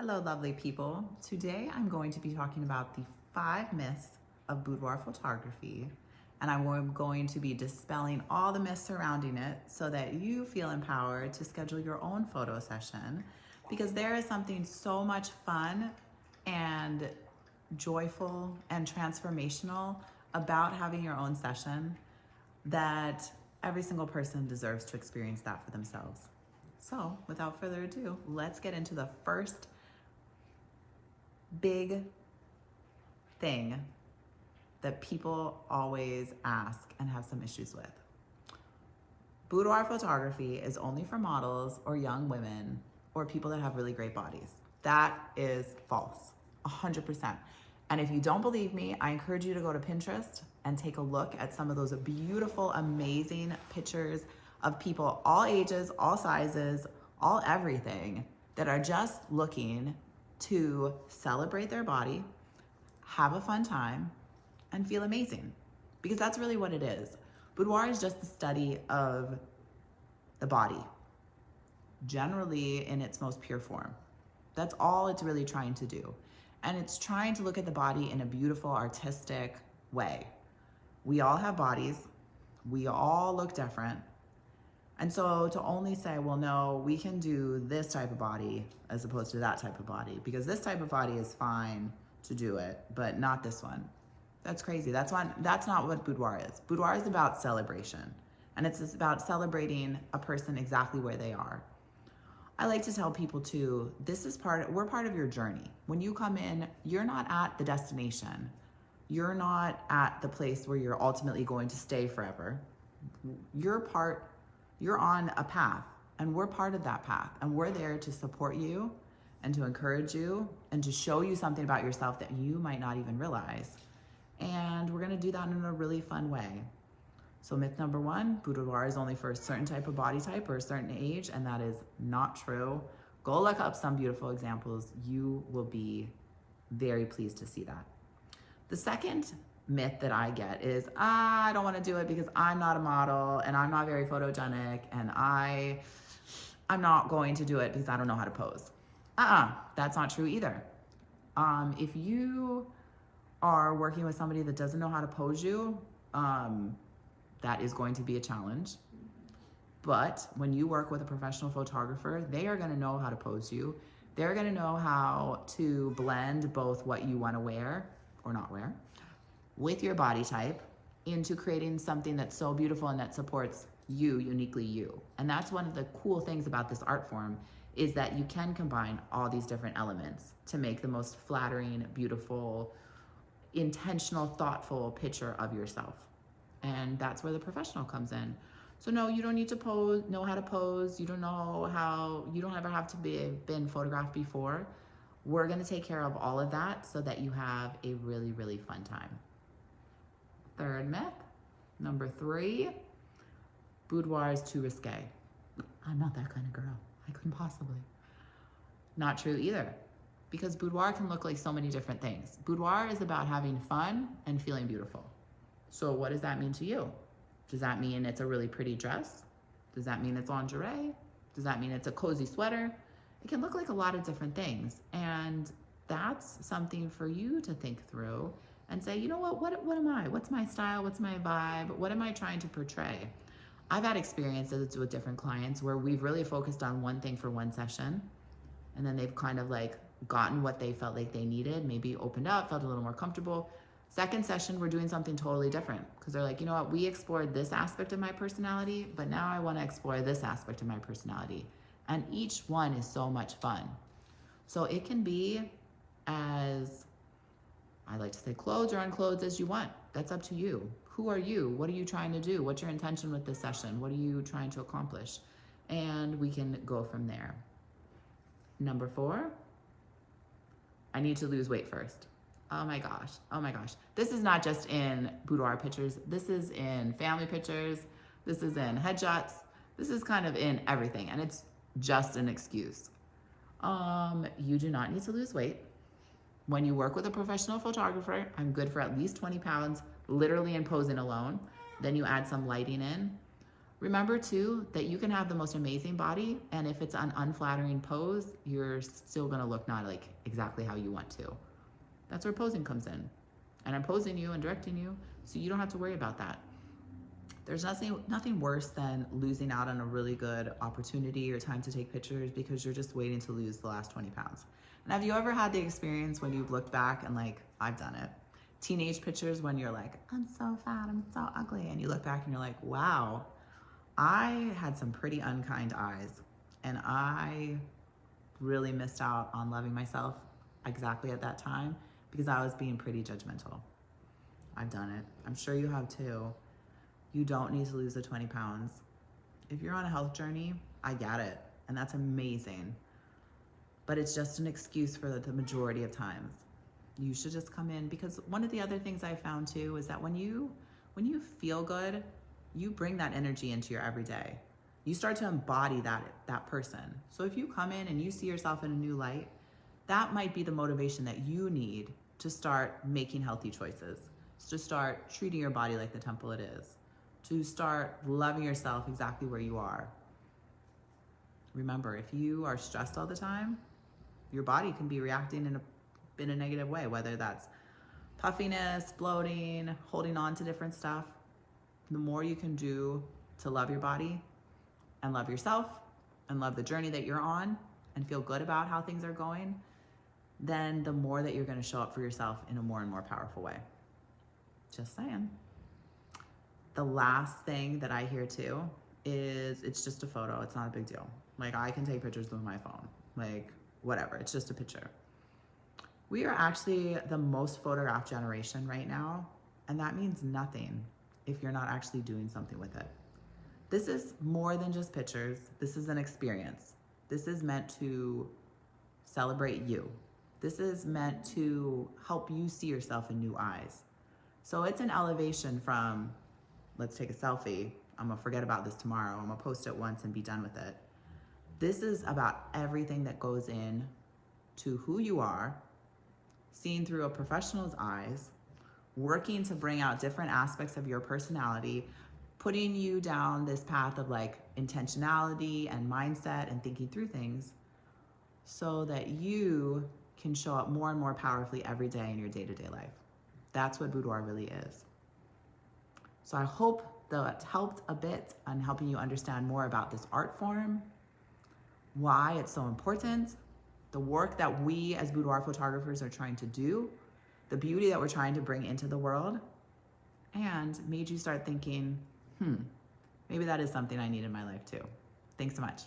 Hello, lovely people. Today I'm going to be talking about the 5 myths of boudoir photography, and I'm going to be dispelling all the myths surrounding it so that you feel empowered to schedule your own photo session, because there is something so much fun and joyful and transformational about having your own session that every single person deserves to experience that for themselves. So without further ado, let's get into the first big thing that people always ask and have some issues with. Boudoir photography is only for models or young women or people that have really great bodies. That is false, 100%. And if you don't believe me, I encourage you to go to Pinterest and take a look at some of those beautiful, amazing pictures of people all ages, all sizes, all everything that are just looking to celebrate their body, have a fun time, and feel amazing. Because that's really what it is. Boudoir is just the study of the body, generally in its most pure form. That's all it's really trying to do. And it's trying to look at the body in a beautiful, artistic way. We all have bodies. We all look different. And so to only say, well, no, we can do this type of body as opposed to that type of body, because this type of body is fine to do it, but not this one. That's crazy. That's not what boudoir is. Boudoir is about celebration, and it's about celebrating a person exactly where they are. I like to tell people too, we're part of your journey. When you come in, you're not at the destination. You're not at the place where you're ultimately going to stay forever. You're on a path, and we're part of that path, and we're there to support you and to encourage you and to show you something about yourself that you might not even realize. And we're gonna do that in a really fun way. So myth number 1, boudoir is only for a certain type of body type or a certain age, and that is not true. Go look up some beautiful examples. You will be very pleased to see that. The second myth that I get is, I don't want to do it because I'm not a model and I'm not very photogenic, and I'm not going to do it because I don't know how to pose. That's not true either. If you are working with somebody that doesn't know how to pose you, that is going to be a challenge. But when you work with a professional photographer, they are going to know how to pose you. They're going to know how to blend both what you want to wear or not wear with your body type into creating something that's so beautiful and that supports you, uniquely you. And that's one of the cool things about this art form, is that you can combine all these different elements to make the most flattering, beautiful, intentional, thoughtful picture of yourself. And that's where the professional comes in. So no, you don't need to know how to pose. You don't ever have to been photographed before. We're gonna take care of all of that so that you have a really, really fun time. Third myth, number 3, boudoir is too risque. I'm not that kind of girl. I couldn't possibly. Not true either, because boudoir can look like so many different things. Boudoir is about having fun and feeling beautiful. So what does that mean to you? Does that mean it's a really pretty dress? Does that mean it's lingerie? Does that mean it's a cozy sweater? It can look like a lot of different things. And that's something for you to think through and say, you know what am I? What's my style? What's my vibe? What am I trying to portray? I've had experiences with different clients where we've really focused on one thing for one session, and then they've kind of like gotten what they felt like they needed, maybe opened up, felt a little more comfortable. Second session, we're doing something totally different, because they're like, you know what, we explored this aspect of my personality, but now I want to explore this aspect of my personality. And each one is so much fun. So it can be as, I like to say, clothes or unclothes as you want. That's up to you. Who are you? What are you trying to do? What's your intention with this session? What are you trying to accomplish? And we can go from there. Number 4, I need to lose weight first. Oh my gosh. This is not just in boudoir pictures. This is in family pictures. This is in headshots. This is kind of in everything, and it's just an excuse. You do not need to lose weight. When you work with a professional photographer, I'm good for at least 20 pounds, literally in posing alone. Then you add some lighting in. Remember too that you can have the most amazing body, and if it's an unflattering pose, you're still gonna look not like exactly how you want to. That's where posing comes in. And I'm posing you and directing you, so you don't have to worry about that. There's nothing worse than losing out on a really good opportunity or time to take pictures because you're just waiting to lose the last 20 pounds. And have you ever had the experience when you've looked back and like, I've done it, teenage pictures when you're like, I'm so fat, I'm so ugly. And you look back and you're like, wow, I had some pretty unkind eyes and I really missed out on loving myself exactly at that time because I was being pretty judgmental. I've done it. I'm sure you have too. You don't need to lose the 20 pounds. If you're on a health journey, I get it. And that's amazing. But it's just an excuse for the majority of times. You should just come in, because one of the other things I found too is that when you feel good, you bring that energy into your everyday. You start to embody that person. So if you come in and you see yourself in a new light, that might be the motivation that you need to start making healthy choices, to start treating your body like the temple it is, to start loving yourself exactly where you are. Remember, if you are stressed all the time, your body can be reacting in a negative way, whether that's puffiness, bloating, holding on to different stuff. The more you can do to love your body and love yourself and love the journey that you're on and feel good about how things are going, then the more that you're going to show up for yourself in a more and more powerful way. Just saying. The last thing that I hear too is it's just a photo. It's not a big deal. Like, I can take pictures with my phone. Like, whatever. It's just a picture. We are actually the most photographed generation right now, and that means nothing if you're not actually doing something with it. This is more than just pictures. This is an experience. This is meant to celebrate you. This is meant to help you see yourself in new eyes. So it's an elevation from, let's take a selfie, I'm gonna forget about this tomorrow, I'm gonna post it once and be done with it. This is about everything that goes in to who you are, seen through a professional's eyes, working to bring out different aspects of your personality, putting you down this path of like intentionality and mindset and thinking through things so that you can show up more and more powerfully every day in your day-to-day life. That's what Boudoir really is. So I hope that helped a bit on helping you understand more about this art form, why it's so important, the work that we as boudoir photographers are trying to do, the beauty that we're trying to bring into the world, and made you start thinking, maybe that is something I need in my life too. Thanks so much.